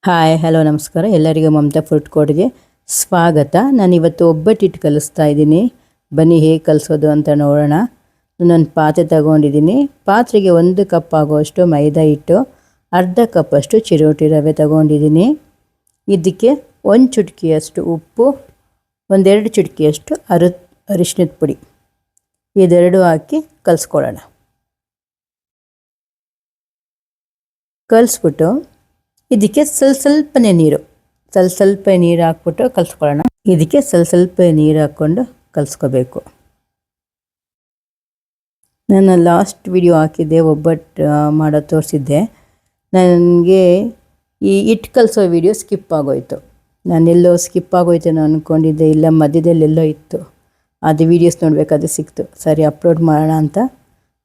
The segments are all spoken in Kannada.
ಹಾಯ್ ಹಲೋ ನಮಸ್ಕಾರ ಎಲ್ಲರಿಗೂ ಮಮತಾ ಫುಡ್ ಕೋರ್ಟ್ಗೆ ಸ್ವಾಗತ. ನಾನಿವತ್ತು ಒಬ್ಬಟ್ಟಿಟ್ಟು ಕಲಿಸ್ತಾ ಇದ್ದೀನಿ. ಬನ್ನಿ ಹೇಗೆ ಕಲಿಸೋದು ಅಂತ ನೋಡೋಣ. ನಾನು ಪಾತ್ರೆ ತಗೊಂಡಿದ್ದೀನಿ. ಪಾತ್ರೆಗೆ 1 ಕಪ್ ಆಗುವಷ್ಟು ಮೈದಾ ಹಿಟ್ಟು, ಅರ್ಧ ಕಪ್ಪಷ್ಟು ಚಿರೋಟಿ ರವೆ ತಗೊಂಡಿದ್ದೀನಿ. ಇದಕ್ಕೆ 1 ಚುಟಕಿಯಷ್ಟು ಉಪ್ಪು, 1-2 ಚುಟಕಿಯಷ್ಟು ಅರಿಶಿಣದ ಪುಡಿ, ಇದೆರಡು ಹಾಕಿ ಕಲಿಸ್ಕೊಳ್ಳೋಣ. ಕಲಿಸ್ಬಿಟ್ಟು ಇದಕ್ಕೆ ಸ್ವಲ್ಪನೇ ನೀರು ಹಾಕ್ಬಿಟ್ಟು ಕಲಿಸ್ಕೊಳ್ಳೋಣ. ಇದಕ್ಕೆ ಸ್ವಲ್ಪ ನೀರು ಹಾಕ್ಕೊಂಡು ಕಲಿಸ್ಕೋಬೇಕು. ನಾನು ಲಾಸ್ಟ್ ವಿಡಿಯೋ ಹಾಕಿದ್ದೆ, ಒಬ್ಬಟ್ಟು ಮಾಡೋದು ತೋರಿಸಿದ್ದೆ. ನನಗೆ ಈ ಹಿಟ್ಟು ಕಲಿಸೋ ವಿಡಿಯೋ ಸ್ಕಿಪ್ ಆಗೋಯಿತು. ನಾನೆಲ್ಲೋ ಸ್ಕಿಪ್ ಆಗೋಯ್ತೇನೋ ಅಂದ್ಕೊಂಡಿದ್ದೆ, ಇಲ್ಲ ಮಧ್ಯದಲ್ಲೆಲ್ಲೋ ಇತ್ತು. ಅದು ವೀಡಿಯೋಸ್ ನೋಡಬೇಕಾದ್ರೆ ಸಿಕ್ತು. ಸರಿ ಅಪ್ಲೋಡ್ ಮಾಡೋಣ ಅಂತ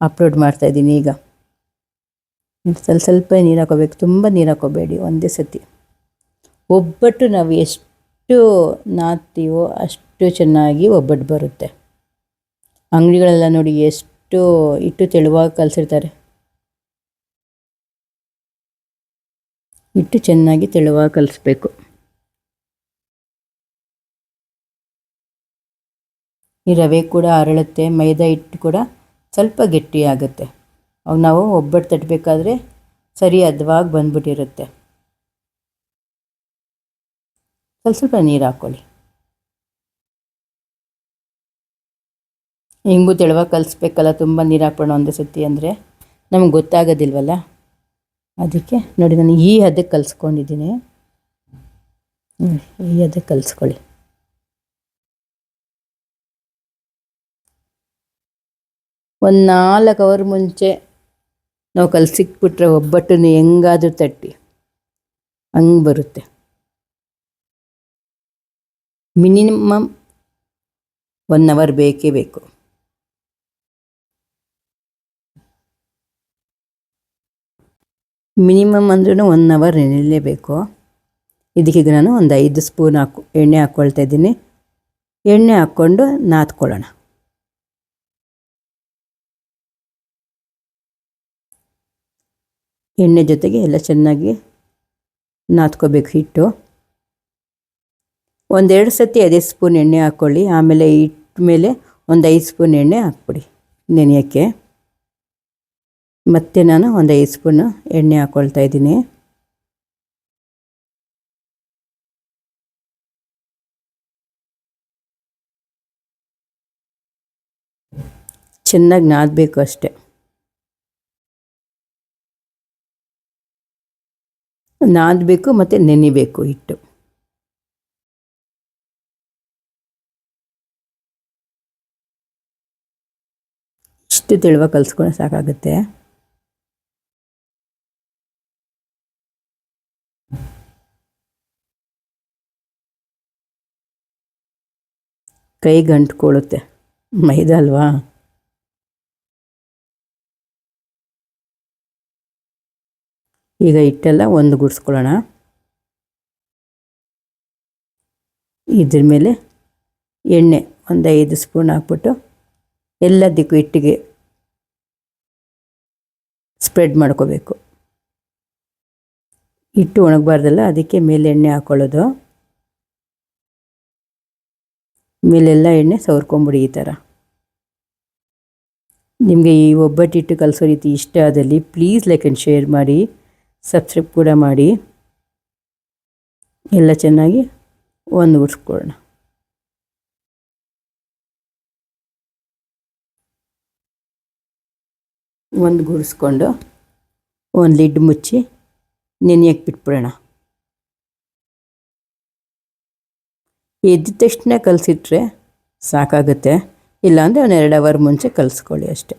ಅಪ್ಲೋಡ್ ಮಾಡ್ತಾಯಿದ್ದೀನಿ. ಈಗ ಸ್ವಲ್ಪ ನೀರು ಹಾಕೋಬೇಕು, ತುಂಬ ನೀರು ಹಾಕೋಬೇಡಿ ಒಂದೇ ಸತಿ. ಒಬ್ಬಟ್ಟು ನಾವು ಎಷ್ಟು ನಾದ್ತೀವೋ ಅಷ್ಟು ಚೆನ್ನಾಗಿ ಒಬ್ಬಟ್ಟು ಬರುತ್ತೆ. ಅಂಗಡಿಗಳೆಲ್ಲ ನೋಡಿ ಎಷ್ಟು ಹಿಟ್ಟು ತೆಳುವಾಗಿ ಕಲಸಿರ್ತಾರೆ. ಹಿಟ್ಟು ಚೆನ್ನಾಗಿ ತೆಳುವಾಗಿ ಕಲಿಸ್ಬೇಕು. ಈ ರವೆ ಕೂಡ ಅರಳುತ್ತೆ, ಮೈದಾ ಹಿಟ್ಟು ಕೂಡ ಸ್ವಲ್ಪ ಗಟ್ಟಿಯಾಗುತ್ತೆ. ಅವಾಗ ನಾವು ಒಬ್ಬಟ್ಟು ತಟ್ಟಬೇಕಾದ್ರೆ ಸರಿ ಹದವಾಗಿ ಬಂದ್ಬಿಟ್ಟಿರುತ್ತೆ. ಸ್ವಲ್ಪ ನೀರು ಹಾಕ್ಕೊಳ್ಳಿ. ಹಿಂಗೂ ತೆಳುವಾಗಿ ಕಲಿಸ್ಬೇಕಲ್ಲ, ತುಂಬ ನೀರು ಹಾಕೋಣ ಒಂದೇ ಸತಿ ಅಂದರೆ ನಮ್ಗೆ ಗೊತ್ತಾಗೋದಿಲ್ವಲ್ಲ. ಅದಕ್ಕೆ ನೋಡಿ ನಾನು ಈ ಹದಕ್ಕೆ ಕಲಿಸ್ಕೊಂಡಿದ್ದೀನಿ. ಈ ಹದಕ್ಕೆ ಕಲಿಸ್ಕೊಳ್ಳಿ. ಒಂದು 4 ಅವರ್ ಮುಂಚೆ ನಾವು ಕಲಸಿಕ್ಬಿಟ್ರೆ ಒಬ್ಬಟ್ಟನ್ನು ಹೆಂಗಾದರೂ ತಟ್ಟಿ ಹಂಗೆ ಬರುತ್ತೆ. ಮಿನಿಮಮ್ 1 ಅವರ್ ಬೇಕೇ ಬೇಕು. ಮಿನಿಮಮ್ ಅಂದ್ರೂ 1 ಅವರ್ ನೆನೆಯಲೇಬೇಕು. ಇದಕ್ಕೆ ನಾನು ಒಂದು 5 ಸ್ಪೂನ್ ಎಣ್ಣೆ ಹಾಕ್ಕೊಳ್ತಾ ಇದ್ದೀನಿ. ಎಣ್ಣೆ ಹಾಕ್ಕೊಂಡು ನಾದ್ಕೊಳ್ಳೋಣ. ಎಣ್ಣೆ ಜೊತೆಗೆ ಎಲ್ಲ ಚೆನ್ನಾಗಿ ನಾದ್ಕೋಬೇಕು ಹಿಟ್ಟು. 1-2 ಸತಿ ಅದೇ ಸ್ಪೂನ್ ಎಣ್ಣೆ ಹಾಕ್ಕೊಳ್ಳಿ. ಆಮೇಲೆ ಹಿಟ್ಟು ಮೇಲೆ ಒಂದು 5 ಸ್ಪೂನ್ ಎಣ್ಣೆ ಹಾಕ್ಬಿಡಿ ನೆನೆಯೋಕ್ಕೆ. ಮತ್ತು ನಾನು ಒಂದು 5 ಸ್ಪೂನು ಎಣ್ಣೆ ಹಾಕ್ಕೊಳ್ತಾ ಇದ್ದೀನಿ. ಚೆನ್ನಾಗಿ ನಾದಬೇಕು ಅಷ್ಟೆ. ನಾದಬೇಕು ಮತ್ತು ನೆನಿಬೇಕು ಹಿಟ್ಟು. ಇಷ್ಟು ತೆಳುವಾಗಿ ಕಲಿಸ್ಕೊಂಡ್ರೆ ಸಾಕಾಗುತ್ತೆ. ಕೈಗೆ ಅಂಟ್ಕೊಳ್ಳುತ್ತೆ, ಮೈದಾ ಅಲ್ವಾ. ಈಗ ಹಿಟ್ಟೆಲ್ಲ ಒಂದುಗೂಡಿಸ್ಕೊಳ್ಳೋಣ. ಇದ್ರ ಮೇಲೆ ಎಣ್ಣೆ ಒಂದು 5 ಸ್ಪೂನ್ ಹಾಕ್ಬಿಟ್ಟು ಎಲ್ಲದಕ್ಕೂ ಹಿಟ್ಟಿಗೆ ಸ್ಪ್ರೆಡ್ ಮಾಡ್ಕೋಬೇಕು. ಹಿಟ್ಟು ಒಣಗಬಾರ್ದಲ್ಲ, ಅದಕ್ಕೆ ಮೇಲೆ ಎಣ್ಣೆ ಹಾಕ್ಕೊಳ್ಳೋದು. ಮೇಲೆಲ್ಲ ಎಣ್ಣೆ ಸವರ್ಕೊಂಬಿಡಿ ಈ ಥರ. ನಿಮಗೆ ಈ ಒಬ್ಬಟ್ಟು ಹಿಟ್ಟು ಕಲಿಸೋ ರೀತಿ ಇಷ್ಟ ಆದಲ್ಲಿ ಪ್ಲೀಸ್ ಲೈಕ್ ಆ್ಯಂಡ್ ಶೇರ್ ಮಾಡಿ, ಸಬ್ಸ್ಕ್ರೈಬ್ ಕೂಡ ಮಾಡಿ. ಎಲ್ಲ ಚೆನ್ನಾಗಿ ಒಂದುಗೂಡಿಸ್ಕೊಳ್ಳೋಣ. ಒಂದುಗೂಡಿಸ್ಕೊಂಡು ಒಂದು ಲಿಡ್ ಮುಚ್ಚಿ ನೆನೆಯಕ್ಕೆ ಬಿಟ್ಬಿಡೋಣ. ಎದ್ದ ತಕ್ಷಣ ಕಲಸಿಟ್ರೆ ಸಾಕಾಗುತ್ತೆ. ಇಲ್ಲಾಂದರೆ ಒಂದು 2 ಅವರ್ ಮುಂಚೆ ಕಲಿಸ್ಕೊಳ್ಳಿ ಅಷ್ಟೆ.